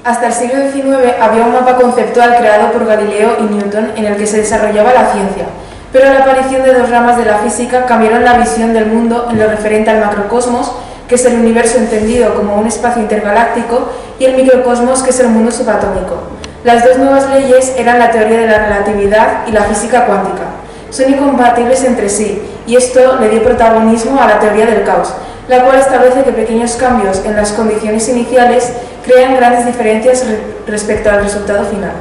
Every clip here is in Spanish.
Hasta el siglo XIX había un mapa conceptual creado por Galileo y Newton en el que se desarrollaba la ciencia, pero la aparición de dos ramas de la física cambiaron la visión del mundo en lo referente al macrocosmos, que es el universo entendido como un espacio intergaláctico, y el microcosmos, que es el mundo subatómico. Las dos nuevas leyes eran la teoría de la relatividad y la física cuántica. Son incompatibles entre sí, y esto le dio protagonismo a la teoría del caos, la cual establece que pequeños cambios en las condiciones iniciales crean grandes diferencias respecto al resultado final.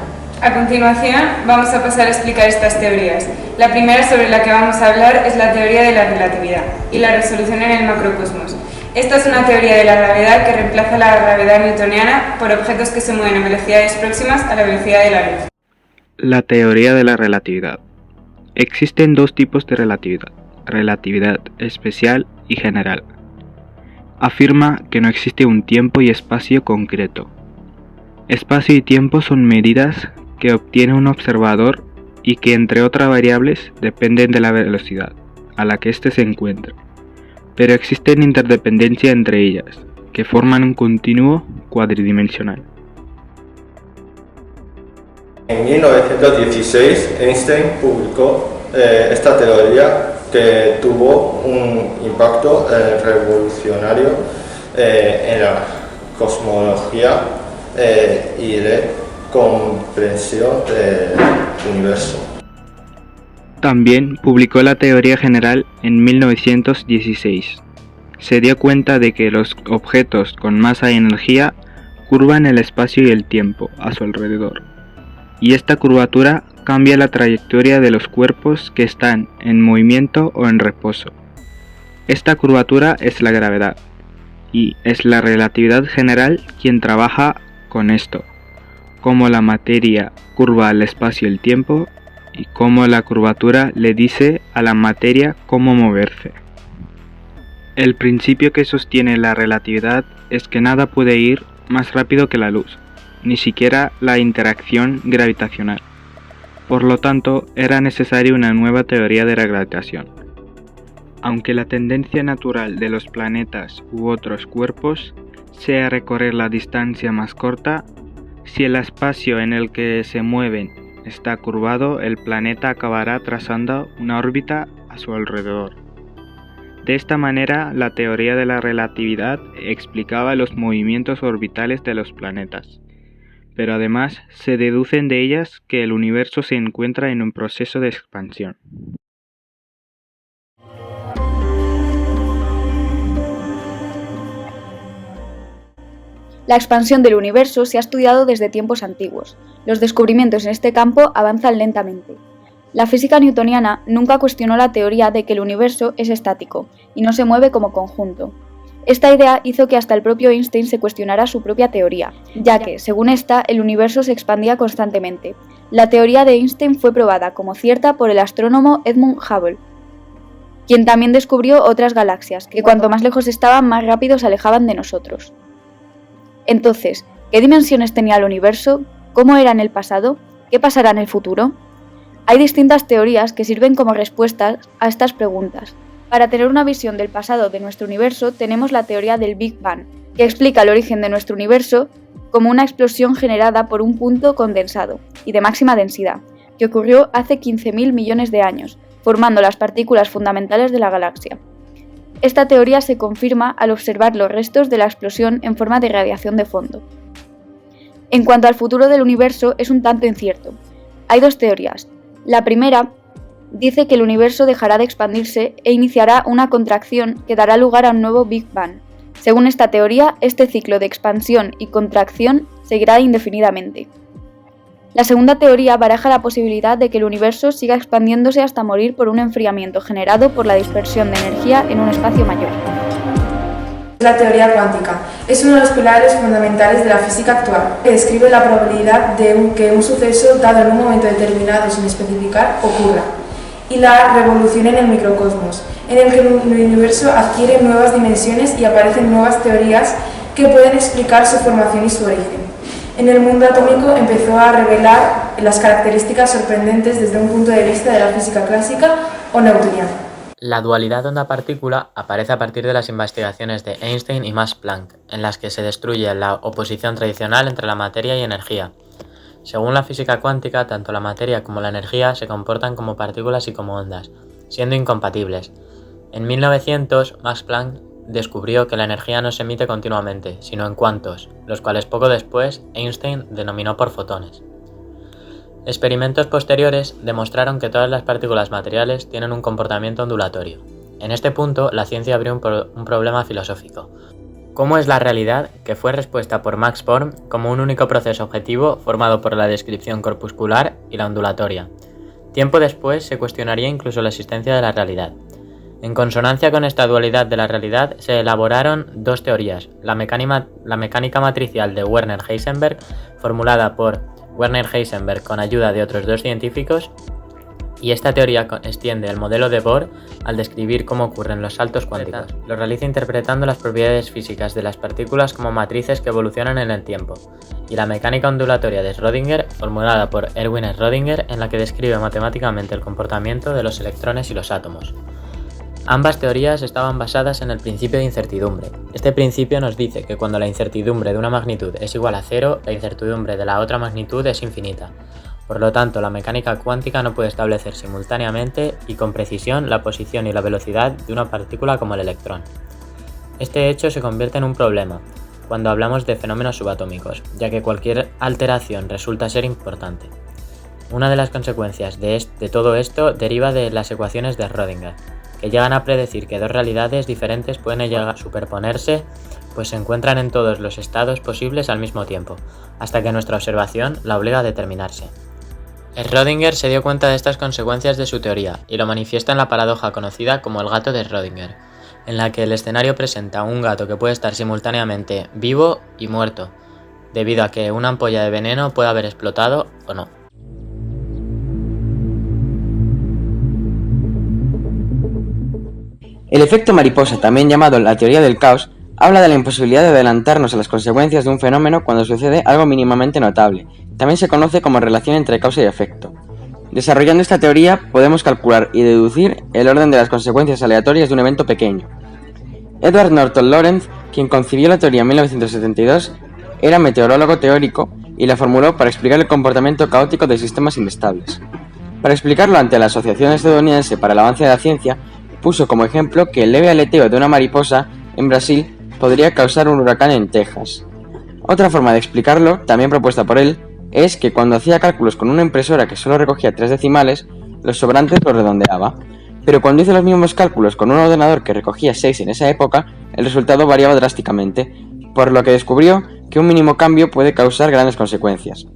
A continuación, vamos a pasar a explicar estas teorías. La primera sobre la que vamos a hablar es la teoría de la relatividad y la resolución en el macrocosmos. Esta es una teoría de la gravedad que reemplaza la gravedad newtoniana por objetos que se mueven a velocidades próximas a la velocidad de la luz. La teoría de la relatividad. Existen dos tipos de relatividad: relatividad especial y general. Afirma que no existe un tiempo y espacio concreto. Espacio y tiempo son medidas que obtiene un observador y que, entre otras variables, dependen de la velocidad a la que éste se encuentra. Pero existen interdependencia entre ellas, que forman un continuo cuadridimensional. En 1916, Einstein publicó esta teoría que tuvo un impacto revolucionario en la cosmología y de comprensión del universo. También publicó la teoría general en 1916. Se dio cuenta de que los objetos con masa y energía curvan el espacio y el tiempo a su alrededor, y esta curvatura cambia la trayectoria de los cuerpos que están en movimiento o en reposo. Esta curvatura es la gravedad, y es la relatividad general quien trabaja con esto, cómo la materia curva el espacio y el tiempo, y cómo la curvatura le dice a la materia cómo moverse. El principio que sostiene la relatividad es que nada puede ir más rápido que la luz, ni siquiera la interacción gravitacional. Por lo tanto, era necesaria una nueva teoría de la gravitación. Aunque la tendencia natural de los planetas u otros cuerpos sea recorrer la distancia más corta, si el espacio en el que se mueven está curvado, el planeta acabará trazando una órbita a su alrededor. De esta manera, la teoría de la relatividad explicaba los movimientos orbitales de los planetas, pero además se deducen de ellas que el universo se encuentra en un proceso de expansión. La expansión del universo se ha estudiado desde tiempos antiguos. Los descubrimientos en este campo avanzan lentamente. La física newtoniana nunca cuestionó la teoría de que el universo es estático y no se mueve como conjunto. Esta idea hizo que hasta el propio Einstein se cuestionara su propia teoría, ya que, según esta, el universo se expandía constantemente. La teoría de Einstein fue probada como cierta por el astrónomo Edmund Hubble, quien también descubrió otras galaxias, que cuanto más lejos estaban, más rápido se alejaban de nosotros. Entonces, ¿qué dimensiones tenía el universo? ¿Cómo era en el pasado? ¿Qué pasará en el futuro? Hay distintas teorías que sirven como respuestas a estas preguntas. Para tener una visión del pasado de nuestro universo, tenemos la teoría del Big Bang, que explica el origen de nuestro universo como una explosión generada por un punto condensado y de máxima densidad, que ocurrió hace 15.000 millones de años, formando las partículas fundamentales de la galaxia. Esta teoría se confirma al observar los restos de la explosión en forma de radiación de fondo. En cuanto al futuro del universo, es un tanto incierto. Hay dos teorías. La primera dice que el universo dejará de expandirse e iniciará una contracción que dará lugar a un nuevo Big Bang. Según esta teoría, este ciclo de expansión y contracción seguirá indefinidamente. La segunda teoría baraja la posibilidad de que el universo siga expandiéndose hasta morir por un enfriamiento generado por la dispersión de energía en un espacio mayor. La teoría cuántica es uno de los pilares fundamentales de la física actual, que describe la probabilidad de que un suceso dado en un momento determinado sin especificar ocurra, y la revolución en el microcosmos, en el que el universo adquiere nuevas dimensiones y aparecen nuevas teorías que pueden explicar su formación y su origen. En el mundo atómico empezó a revelar las características sorprendentes desde un punto de vista de la física clásica o newtoniana. La dualidad onda-partícula aparece a partir de las investigaciones de Einstein y Max Planck, en las que se destruye la oposición tradicional entre la materia y energía. Según la física cuántica, tanto la materia como la energía se comportan como partículas y como ondas, siendo incompatibles. En 1900, Max Planck descubrió que la energía no se emite continuamente, sino en cuantos, los cuales poco después Einstein denominó por fotones. Experimentos posteriores demostraron que todas las partículas materiales tienen un comportamiento ondulatorio. En este punto, la ciencia abrió un problema filosófico. ¿Cómo es la realidad que fue respuesta por Max Born como un único proceso objetivo formado por la descripción corpuscular y la ondulatoria? Tiempo después se cuestionaría incluso la existencia de la realidad. En consonancia con esta dualidad de la realidad se elaboraron dos teorías, la mecánica matricial de Werner-Heisenberg, formulada por Werner-Heisenberg con ayuda de otros dos científicos, y esta teoría extiende el modelo de Bohr al describir cómo ocurren los saltos cuánticos. Lo realiza interpretando las propiedades físicas de las partículas como matrices que evolucionan en el tiempo, y la mecánica ondulatoria de Schrödinger, formulada por Erwin Schrödinger, en la que describe matemáticamente el comportamiento de los electrones y los átomos. Ambas teorías estaban basadas en el principio de incertidumbre. Este principio nos dice que cuando la incertidumbre de una magnitud es igual a cero, la incertidumbre de la otra magnitud es infinita. Por lo tanto, la mecánica cuántica no puede establecer simultáneamente y con precisión la posición y la velocidad de una partícula como el electrón. Este hecho se convierte en un problema cuando hablamos de fenómenos subatómicos, ya que cualquier alteración resulta ser importante. Una de las consecuencias de todo esto deriva de las ecuaciones de Schrödinger, que llegan a predecir que dos realidades diferentes pueden llegar a superponerse, pues se encuentran en todos los estados posibles al mismo tiempo, hasta que nuestra observación la obliga a determinarse. Schrödinger se dio cuenta de estas consecuencias de su teoría y lo manifiesta en la paradoja conocida como el gato de Schrödinger, en la que el escenario presenta un gato que puede estar simultáneamente vivo y muerto, debido a que una ampolla de veneno puede haber explotado o no. El efecto mariposa, también llamado la teoría del caos, habla de la imposibilidad de adelantarnos a las consecuencias de un fenómeno cuando sucede algo mínimamente notable. También se conoce como relación entre causa y efecto. Desarrollando esta teoría, podemos calcular y deducir el orden de las consecuencias aleatorias de un evento pequeño. Edward Norton Lawrence, quien concibió la teoría en 1972, era meteorólogo teórico y la formuló para explicar el comportamiento caótico de sistemas inestables. Para explicarlo ante la Asociación Estadounidense para el Avance de la Ciencia, puso como ejemplo que el leve aleteo de una mariposa en Brasil podría causar un huracán en Texas. Otra forma de explicarlo, también propuesta por él, es que cuando hacía cálculos con una impresora que solo recogía 3 decimales, los sobrantes los redondeaba, pero cuando hizo los mismos cálculos con un ordenador que recogía 6 en esa época, el resultado variaba drásticamente, por lo que descubrió que un mínimo cambio puede causar grandes consecuencias.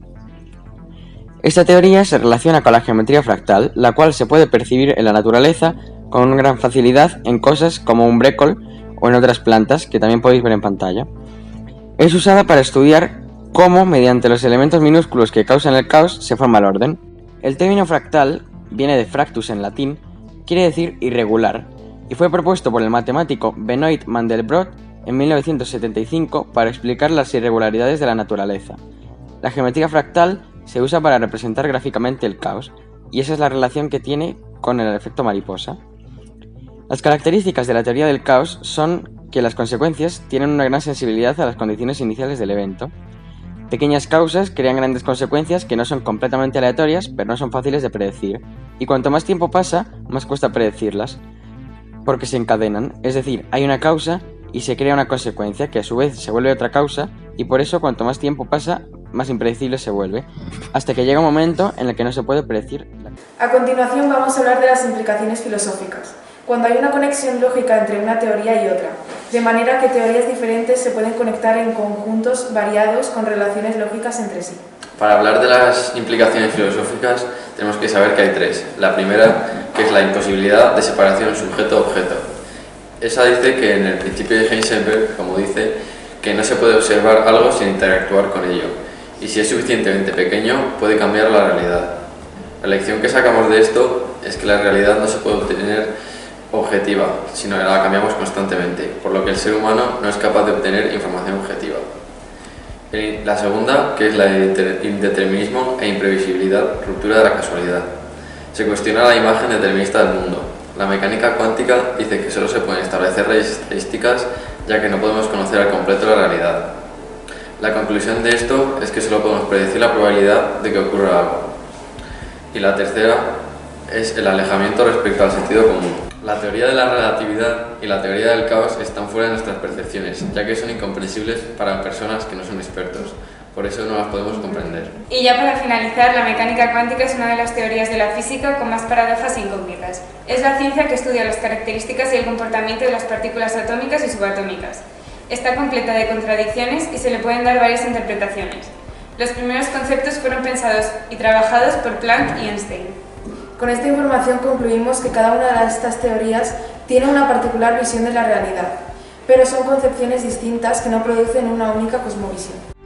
Esta teoría se relaciona con la geometría fractal, la cual se puede percibir en la naturaleza con gran facilidad en cosas como un brécol o en otras plantas que también podéis ver en pantalla. Es usada para estudiar cómo, mediante los elementos minúsculos que causan el caos, se forma el orden. El término fractal viene de fractus en latín, quiere decir irregular, y fue propuesto por el matemático Benoit Mandelbrot en 1975 para explicar las irregularidades de la naturaleza. La geometría fractal se usa para representar gráficamente el caos, y esa es la relación que tiene con el efecto mariposa. Las características de la teoría del caos son que las consecuencias tienen una gran sensibilidad a las condiciones iniciales del evento. Pequeñas causas crean grandes consecuencias que no son completamente aleatorias, pero no son fáciles de predecir, y cuanto más tiempo pasa, más cuesta predecirlas, porque se encadenan, es decir, hay una causa y se crea una consecuencia que a su vez se vuelve otra causa, y por eso cuanto más tiempo pasa, más impredecible se vuelve, hasta que llega un momento en el que no se puede predecir. A continuación vamos a hablar de las implicaciones filosóficas, cuando hay una conexión lógica entre una teoría y otra, de manera que teorías diferentes se pueden conectar en conjuntos variados con relaciones lógicas entre sí. Para hablar de las implicaciones filosóficas tenemos que saber que hay 3. La primera, que es la imposibilidad de separación sujeto-objeto. Esa dice que en el principio de Heisenberg, como dice, que no se puede observar algo sin interactuar con ello, y si es suficientemente pequeño puede cambiar la realidad. La lección que sacamos de esto es que la realidad no se puede obtener objetiva, sino que la cambiamos constantemente, por lo que el ser humano no es capaz de obtener información objetiva. La segunda, que es la de indeterminismo e imprevisibilidad, ruptura de la casualidad. Se cuestiona la imagen determinista del mundo. La mecánica cuántica dice que solo se pueden establecer leyes estadísticas, ya que no podemos conocer al completo la realidad. La conclusión de esto es que solo podemos predecir la probabilidad de que ocurra algo. Y la tercera es el alejamiento respecto al sentido común. La teoría de la relatividad y la teoría del caos están fuera de nuestras percepciones, ya que son incomprensibles para personas que no son expertos. Por eso no las podemos comprender. Y ya para finalizar, la mecánica cuántica es una de las teorías de la física con más paradojas e incógnitas. Es la ciencia que estudia las características y el comportamiento de las partículas atómicas y subatómicas. Está completa de contradicciones y se le pueden dar varias interpretaciones. Los primeros conceptos fueron pensados y trabajados por Planck y Einstein. Con esta información concluimos que cada una de estas teorías tiene una particular visión de la realidad, pero son concepciones distintas que no producen una única cosmovisión.